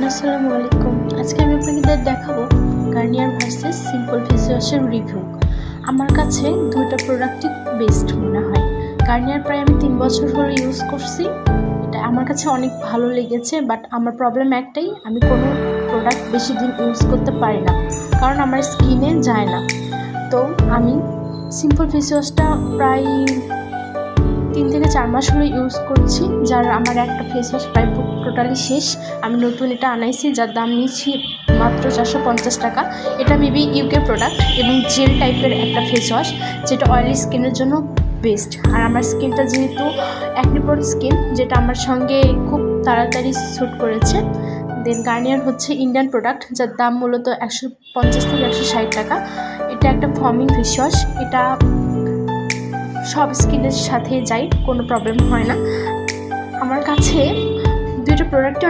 আসসালামু আলাইকুম। আজকে আমি আপনাদের দেখাবো গার্নিয়ার ভার্সেস সিম্পল ফেস ওয়াশের রিভিউ। আমার কাছে দুইটা প্রোডাক্টই বেস্ট মনে হয়। গার্নিয়ার প্রায় আমি 3 বছর ধরে ইউজ করছি। এটা আমার কাছে অনেক ভালো লেগেছে, বাট আমার প্রবলেম একটাই, আমি কোনো প্রোডাক্ট বেশি দিন ইউজ করতে পারি না, কারণ আমার স্কিনে যায় না। তো আমি সিম্পল ফেস ওয়াশটা প্রায় 3 থেকে 4 মাস হলো ইউজ করছি, যার আমার একটা ফেস ওয়াশ প্রায় টোটালি শেষ। আমি নতুন এটা আনাইছি, যার দাম নিচ্ছি মাত্র 450 টাকা। এটা মেবি ইউকে প্রোডাক্ট এবং জেল টাইপের একটা ফেস ওয়াশ, যেটা অয়েলি স্কিনের জন্য বেস্ট। আর আমার স্কিনটা যেহেতু অ্যাকনি প্রোন স্কিন, যেটা আমার সঙ্গে খুব তাড়াতাড়ি স্যুট করেছে। দেন গার্নিয়ার হচ্ছে ইন্ডিয়ান প্রোডাক্ট, যার দাম মূলত 150 থেকে 160 টাকা। এটা একটা ফর্মিং ফেস ওয়াশ, এটা সব স্কিনের সাথে যায়, কোনো প্রবলেম হয় না। আমার কাছে দুটো প্রোডাক্টই